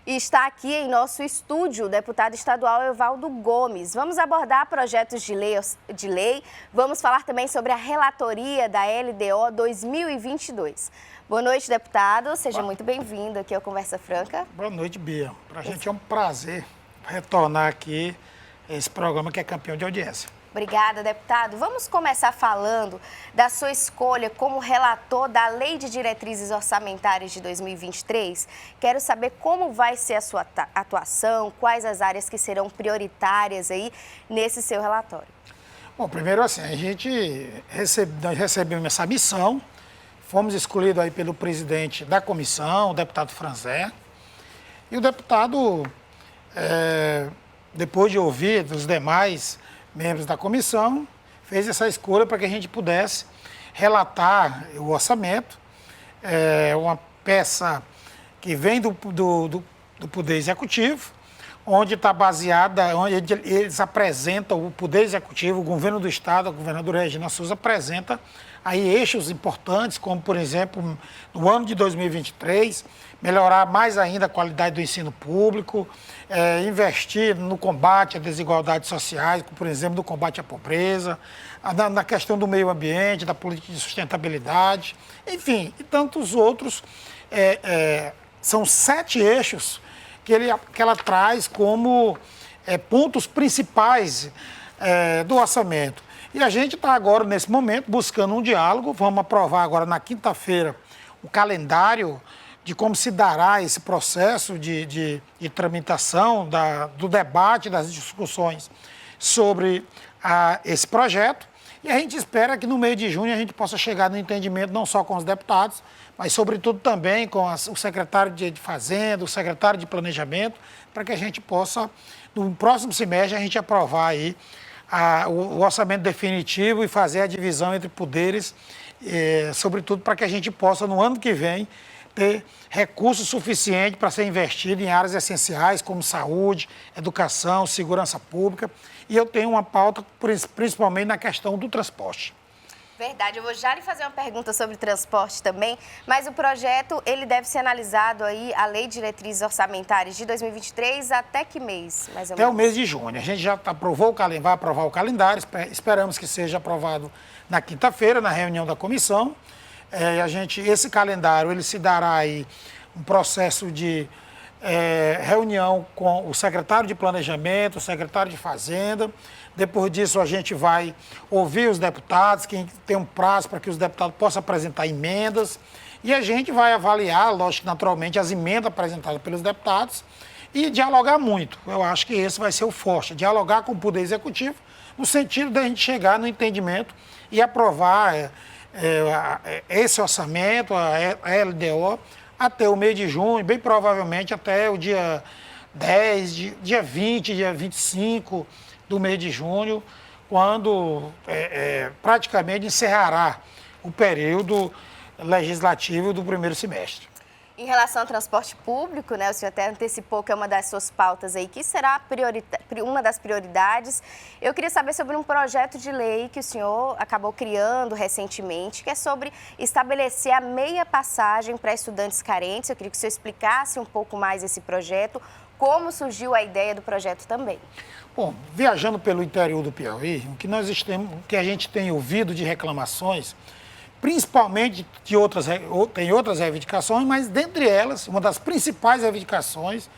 E está aqui em nosso estúdio o deputado estadual Evaldo Gomes. Vamos abordar projetos de lei, vamos falar também sobre a relatoria da LDO 2022. Boa noite, deputado. Seja muito bem-vindo aqui ao Conversa Franca. Boa noite, Bia. Para a gente é um prazer retornar aqui esse programa que é campeão de audiência. Obrigada, deputado. Vamos começar falando da sua escolha como relator da Lei de Diretrizes Orçamentárias de 2023. Quero saber como vai ser a sua atuação, quais as áreas que serão prioritárias aí nesse seu relatório. Bom, primeiro assim, nós recebemos essa missão, fomos escolhidos aí pelo presidente da comissão, o deputado Franzé, e o deputado, depois de ouvir dos demais membros da comissão, fez essa escolha para que a gente pudesse relatar o orçamento, uma peça que vem do Poder Executivo, onde está baseada, onde eles apresentam, o Poder Executivo, o Governo do Estado, a governadora Regina Souza, apresenta aí eixos importantes, como, por exemplo, no ano de 2023, melhorar mais ainda a qualidade do ensino público, investir no combate às desigualdades sociais, por exemplo, no combate à pobreza, na questão do meio ambiente, da política de sustentabilidade, enfim, e tantos outros. São 7 eixos que ela traz como pontos principais do orçamento. E a gente está agora, nesse momento, buscando um diálogo. Vamos aprovar agora, na quinta-feira, o calendário de como se dará esse processo de tramitação, do debate, das discussões sobre esse projeto. E a gente espera que no mês de junho a gente possa chegar no entendimento não só com os deputados, mas sobretudo também com o secretário de Fazenda, o secretário de Planejamento, para que a gente possa, no próximo semestre, a gente aprovar aí o orçamento definitivo e fazer a divisão entre poderes, sobretudo para que a gente possa, no ano que vem, ter recursos suficientes para ser investido em áreas essenciais como saúde, educação, segurança pública. E eu tenho uma pauta principalmente na questão do transporte. Verdade, eu vou já lhe fazer uma pergunta sobre transporte também, mas o projeto, ele deve ser analisado aí, a Lei de Diretrizes Orçamentárias de 2023, até que mês, mais ou menos? Até o mês de junho. A gente já aprovou vai aprovar o calendário, esperamos que seja aprovado na quinta-feira, na reunião da comissão. Esse calendário, ele se dará aí um processo de reunião com o secretário de Planejamento, o secretário de Fazenda. Depois disso, a gente vai ouvir os deputados, quem tem um prazo para que os deputados possam apresentar emendas. E a gente vai avaliar, lógico, naturalmente, as emendas apresentadas pelos deputados e dialogar muito. Eu acho que esse vai ser o forte, dialogar com o Poder Executivo, no sentido de a gente chegar no entendimento e aprovar esse orçamento, a LDO, até o mês de junho, bem provavelmente até o dia 10, dia 20, dia 25 do mês de junho, quando praticamente encerrará o período legislativo do primeiro semestre. Em relação ao transporte público, né, o senhor até antecipou que é uma das suas pautas aí, que será uma das prioridades. Eu queria saber sobre um projeto de lei que o senhor acabou criando recentemente, que é sobre estabelecer a meia passagem para estudantes carentes. Eu queria que o senhor explicasse um pouco mais esse projeto, como surgiu a ideia do projeto também. Bom, viajando pelo interior do Piauí, o que a gente tem ouvido de reclamações, principalmente tem outras reivindicações, mas dentre elas, uma das principais reivindicações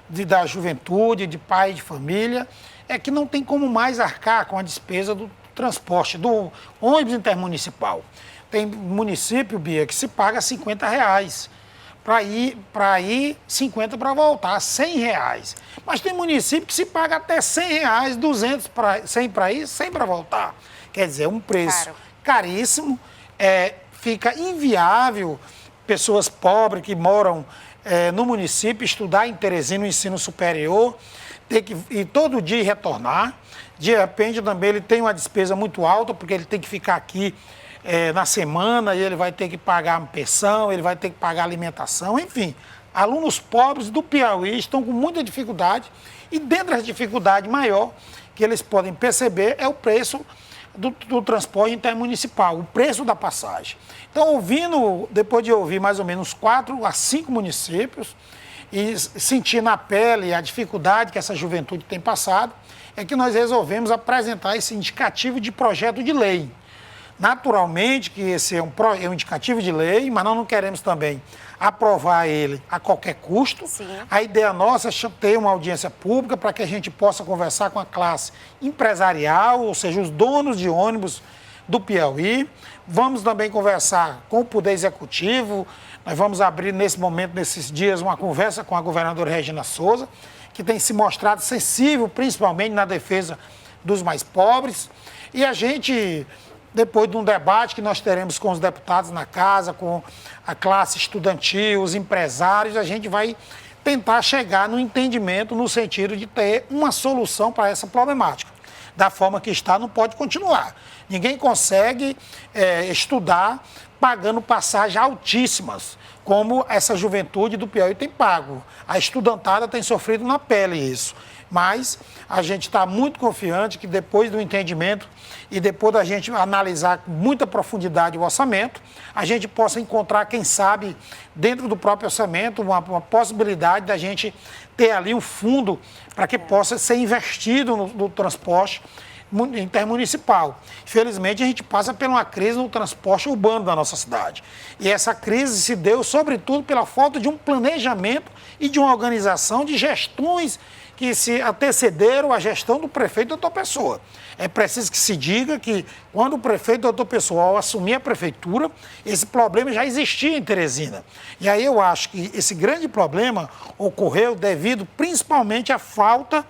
da juventude, de pai de família, é que não tem como mais arcar com a despesa do transporte, do ônibus intermunicipal. Tem município, Bia, que se paga R$50 para ir 50 para voltar, R$100. Mas tem município que se paga até R$100, 200 100 para ir, 100 para voltar. Quer dizer, um preço caríssimo. Fica inviável pessoas pobres que moram no município estudar em Teresina no ensino superior, ter que ir todo dia e retornar. De repente também ele tem uma despesa muito alta, porque ele tem que ficar aqui na semana e ele vai ter que pagar pensão, ele vai ter que pagar alimentação, enfim. Alunos pobres do Piauí estão com muita dificuldade e dentro das dificuldades maior que eles podem perceber é o preço do transporte intermunicipal, o preço da passagem. Então, depois de ouvir mais ou menos 4 a 5 municípios, e sentir na pele a dificuldade que essa juventude tem passado, é que nós resolvemos apresentar esse indicativo de projeto de lei. Naturalmente que esse é um indicativo de lei, mas nós não queremos também aprovar ele a qualquer custo. Sim. A ideia nossa é ter uma audiência pública para que a gente possa conversar com a classe empresarial, ou seja, os donos de ônibus do Piauí. Vamos também conversar com o Poder Executivo. Nós vamos abrir nesse momento, nesses dias, uma conversa com a governadora Regina Souza, que tem se mostrado sensível, principalmente na defesa dos mais pobres. E a gente, depois de um debate que nós teremos com os deputados na casa, com a classe estudantil, os empresários, a gente vai tentar chegar no entendimento no sentido de ter uma solução para essa problemática. Da forma que está, não pode continuar. Ninguém consegue estudar pagando passagens altíssimas, como essa juventude do Piauí tem pago. A estudantada tem sofrido na pele isso. Mas a gente está muito confiante que depois do entendimento e depois da gente analisar com muita profundidade o orçamento, a gente possa encontrar, quem sabe, dentro do próprio orçamento, uma possibilidade da gente ter ali um fundo para que possa ser investido no transporte intermunicipal. Infelizmente, a gente passa por uma crise no transporte urbano da nossa cidade. E essa crise se deu, sobretudo, pela falta de um planejamento e de uma organização de gestões que se antecederam à gestão do prefeito Doutor Pessoa. É preciso que se diga que, quando o prefeito Doutor Pessoa ao assumir a prefeitura, esse problema já existia em Teresina. E aí eu acho que esse grande problema ocorreu devido principalmente à falta,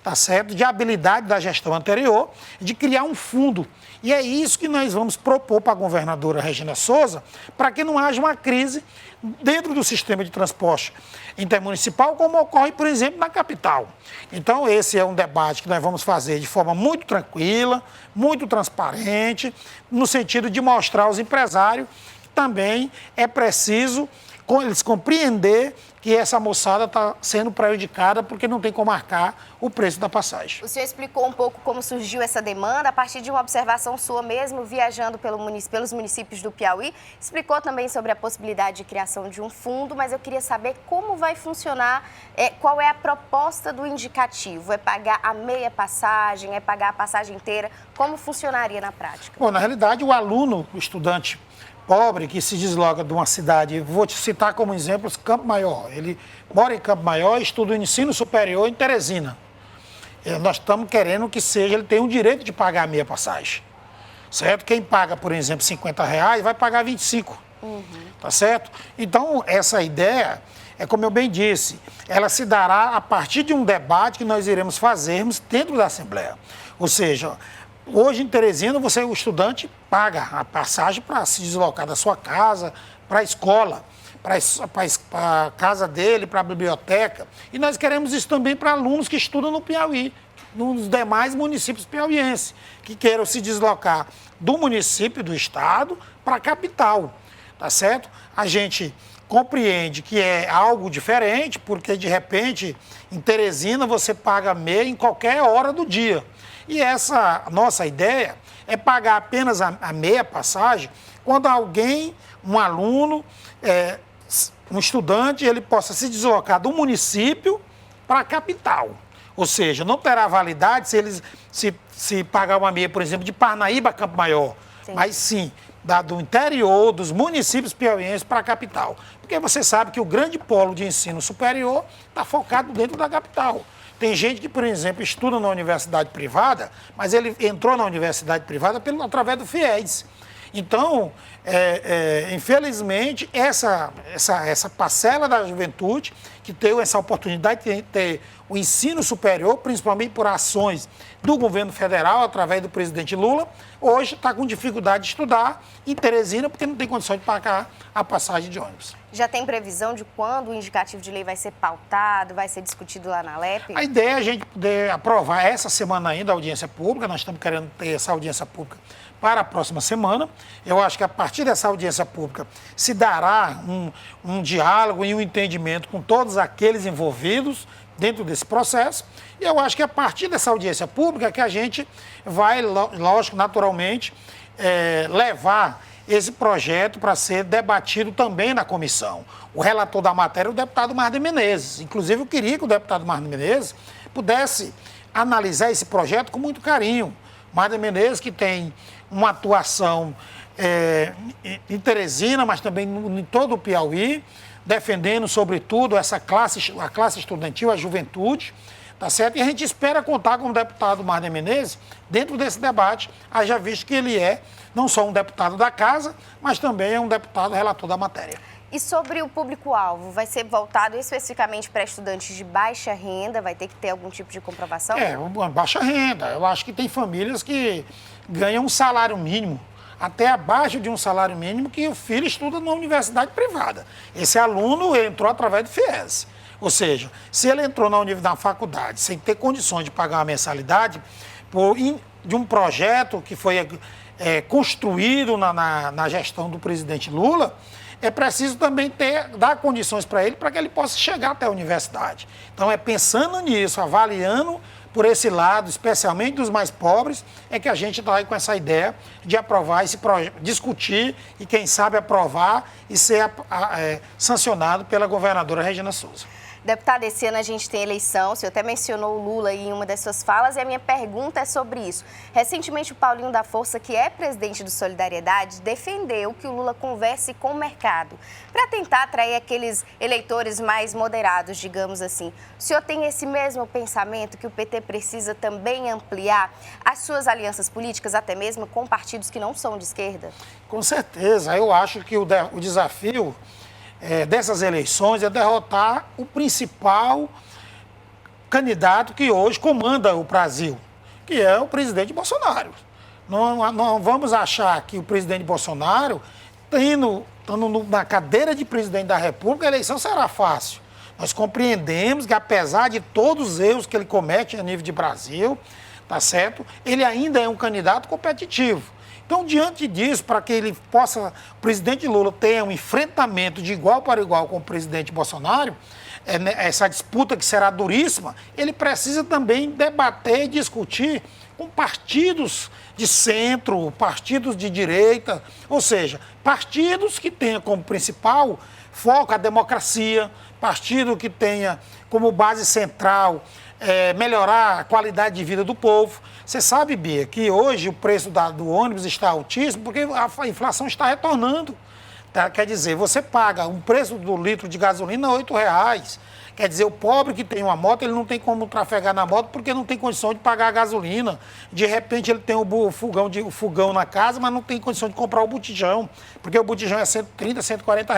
tá certo, de habilidade da gestão anterior de criar um fundo. E é isso que nós vamos propor para a governadora Regina Souza, para que não haja uma crise dentro do sistema de transporte intermunicipal, como ocorre, por exemplo, na capital. Então, esse é um debate que nós vamos fazer de forma muito tranquila, muito transparente, no sentido de mostrar aos empresários que também é preciso eles compreender que essa moçada está sendo prejudicada porque não tem como marcar o preço da passagem. O senhor explicou um pouco como surgiu essa demanda, a partir de uma observação sua mesmo, viajando pelos municípios do Piauí. Explicou também sobre a possibilidade de criação de um fundo, mas eu queria saber como vai funcionar, qual é a proposta do indicativo? É pagar a meia passagem, é pagar a passagem inteira? Como funcionaria na prática? Bom, na realidade, o aluno, o estudante pobre que se desloca de uma cidade, vou te citar como exemplo Campo Maior. Ele mora em Campo Maior e estuda o ensino superior em Teresina. Nós estamos querendo que seja, ele tem o direito de pagar a meia passagem, certo? Quem paga, por exemplo, R$50 vai pagar 25, tá certo? Então, essa ideia é, como eu bem disse, ela se dará a partir de um debate que nós iremos fazermos dentro da Assembleia. Ou seja, hoje em Teresina, o estudante paga a passagem para se deslocar da sua casa para a escola, para a casa dele, para a biblioteca. E nós queremos isso também para alunos que estudam no Piauí, nos demais municípios piauienses, que queiram se deslocar do município, do estado, para a capital, tá certo? A gente compreende que é algo diferente, porque de repente, em Teresina, você paga meia em qualquer hora do dia. E essa nossa ideia é pagar apenas a meia passagem quando alguém, um aluno, um estudante, ele possa se deslocar do município para a capital. Ou seja, não terá validade se ele se pagar uma meia, por exemplo, de Parnaíba a Campo Maior, mas sim do interior, dos municípios piauienses para a capital. Porque você sabe que o grande polo de ensino superior está focado dentro da capital. Tem gente que, por exemplo, estuda na universidade privada, mas ele entrou na universidade privada através do FIES. Então, infelizmente, essa parcela da juventude que teve essa oportunidade de ter o ensino superior, principalmente por ações do governo federal, através do presidente Lula, hoje está com dificuldade de estudar em Teresina, porque não tem condição de pagar a passagem de ônibus. Já tem previsão de quando o indicativo de lei vai ser pautado, vai ser discutido lá na LEP? A ideia é a gente poder aprovar essa semana ainda a audiência pública, nós estamos querendo ter essa audiência pública para a próxima semana. Eu acho que a partir dessa audiência pública se dará um diálogo e um entendimento com todos aqueles envolvidos dentro desse processo. E eu acho que a partir dessa audiência pública que a gente vai, lógico, naturalmente, levar esse projeto para ser debatido também na comissão. O relator da matéria é o deputado Marden Menezes. Inclusive, eu queria que o deputado Marden Menezes pudesse analisar esse projeto com muito carinho. Marden Menezes, que tem uma atuação em Teresina, mas também em todo o Piauí, defendendo, sobretudo, a classe estudantil, a juventude, tá certo? E a gente espera contar com o deputado Marden Menezes dentro desse debate, haja visto que ele é não só um deputado da casa, mas também é um deputado relator da matéria. E sobre o público-alvo, vai ser voltado especificamente para estudantes de baixa renda? Vai ter que ter algum tipo de comprovação? Baixa renda. Eu acho que tem famílias que ganham um salário mínimo, até abaixo de um salário mínimo, que o filho estuda numa universidade privada. Esse aluno entrou através do FIES. Ou seja, se ele entrou na faculdade sem ter condições de pagar uma mensalidade de um projeto que foi construído na gestão do presidente Lula, é preciso também dar condições para ele, para que ele possa chegar até a universidade. Então, pensando nisso, avaliando por esse lado, especialmente dos mais pobres, é que a gente está aí com essa ideia de aprovar esse projeto, discutir e, quem sabe, aprovar e ser sancionado pela governadora Regina Souza. Deputada, esse ano a gente tem eleição, o senhor até mencionou o Lula em uma das suas falas, e a minha pergunta é sobre isso. Recentemente, o Paulinho da Força, que é presidente do Solidariedade, defendeu que o Lula converse com o mercado, para tentar atrair aqueles eleitores mais moderados, digamos assim. O senhor tem esse mesmo pensamento, que o PT precisa também ampliar as suas alianças políticas, até mesmo com partidos que não são de esquerda? Com certeza. Eu acho que o desafio dessas eleições é derrotar o principal candidato que hoje comanda o Brasil, que é o presidente Bolsonaro. Não vamos achar que o presidente Bolsonaro, estando na cadeira de presidente da República, a eleição será fácil. Nós compreendemos que, apesar de todos os erros que ele comete a nível de Brasil, tá certo? Ele ainda é um candidato competitivo. Então, diante disso, para que ele possa, o presidente Lula tenha um enfrentamento de igual para igual com o presidente Bolsonaro, essa disputa que será duríssima, ele precisa também debater e discutir com partidos de centro, partidos de direita, ou seja, partidos que tenham como principal foco a democracia, partido que tenha como base central melhorar a qualidade de vida do povo. Você sabe, Bia, que hoje o preço do ônibus está altíssimo porque a inflação está retornando. Tá? Quer dizer, você paga um preço do litro de gasolina R$ 8,00. Quer dizer, o pobre que tem uma moto, ele não tem como trafegar na moto porque não tem condição de pagar a gasolina. De repente, ele tem o fogão na casa, mas não tem condição de comprar o botijão, porque o botijão é 130, R$ 140.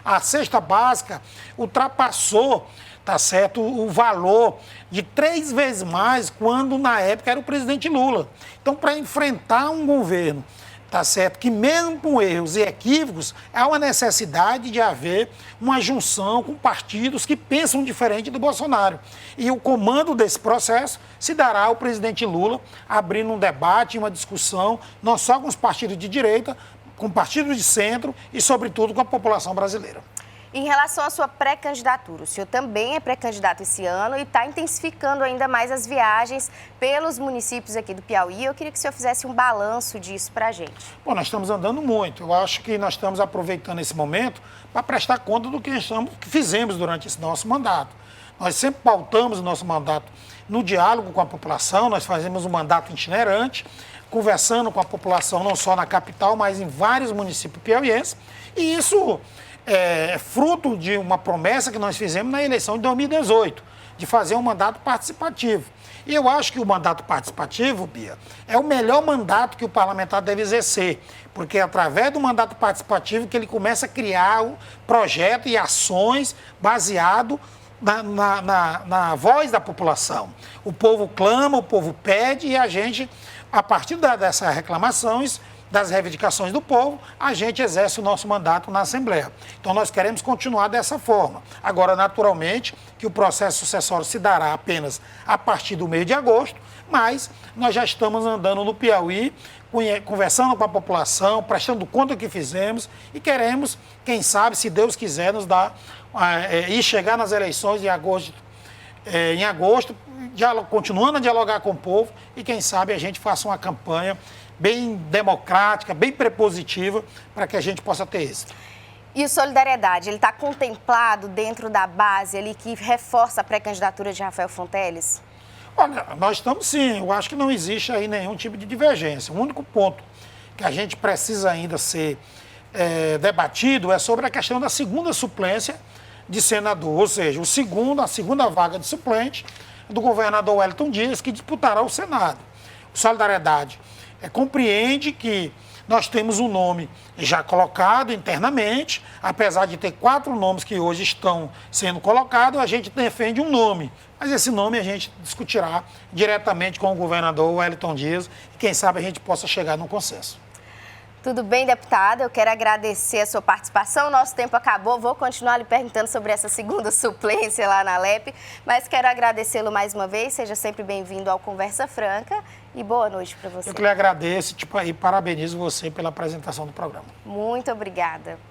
A cesta básica ultrapassou, tá certo, o valor de 3 vezes mais quando, na época, era o presidente Lula. Então, para enfrentar um governo, tá certo, que mesmo com erros e equívocos, há uma necessidade de haver uma junção com partidos que pensam diferente do Bolsonaro. E o comando desse processo se dará ao presidente Lula, abrindo um debate, uma discussão, não só com os partidos de direita, com partidos de centro e, sobretudo, com a população brasileira. Em relação à sua pré-candidatura, o senhor também é pré-candidato esse ano e está intensificando ainda mais as viagens pelos municípios aqui do Piauí. Eu queria que o senhor fizesse um balanço disso para a gente. Bom, nós estamos andando muito. Eu acho que nós estamos aproveitando esse momento para prestar conta do que fizemos durante esse nosso mandato. Nós sempre pautamos o nosso mandato no diálogo com a população, nós fazemos um mandato itinerante, conversando com a população não só na capital, mas em vários municípios piauienses. E isso é fruto de uma promessa que nós fizemos na eleição de 2018, de fazer um mandato participativo. E eu acho que o mandato participativo, Bia, é o melhor mandato que o parlamentar deve exercer, porque é através do mandato participativo que ele começa a criar um projeto e ações baseado na voz da população. O povo clama, o povo pede e a gente, a partir dessas reclamações, das reivindicações do povo, a gente exerce o nosso mandato na Assembleia. Então, nós queremos continuar dessa forma. Agora, naturalmente, que o processo sucessório se dará apenas a partir do mês de agosto, mas nós já estamos andando no Piauí, conversando com a população, prestando conta do que fizemos e queremos, quem sabe, se Deus quiser, nos dar e chegar nas eleições em agosto, continuando a dialogar com o povo e, quem sabe, a gente faça uma campanha bem democrática, bem prepositiva, para que a gente possa ter êxito. E o Solidariedade, ele está contemplado dentro da base ali que reforça a pré-candidatura de Rafael Fonteles? Olha, nós estamos sim, eu acho que não existe aí nenhum tipo de divergência. O único ponto que a gente precisa ainda ser debatido é sobre a questão da segunda suplência de senador, ou seja, a segunda vaga de suplente do governador Wellington Dias, que disputará o Senado. O Solidariedade compreende que nós temos um nome já colocado internamente, apesar de ter 4 nomes que hoje estão sendo colocados, a gente defende um nome. Mas esse nome a gente discutirá diretamente com o governador Wellington Dias e quem sabe a gente possa chegar num consenso. Tudo bem, deputada? Eu quero agradecer a sua participação. Nosso tempo acabou. Vou continuar lhe perguntando sobre essa segunda suplência lá na Alep, mas quero agradecê-lo mais uma vez. Seja sempre bem-vindo ao Conversa Franca e boa noite para você. Eu que lhe agradeço e parabenizo você pela apresentação do programa. Muito obrigada.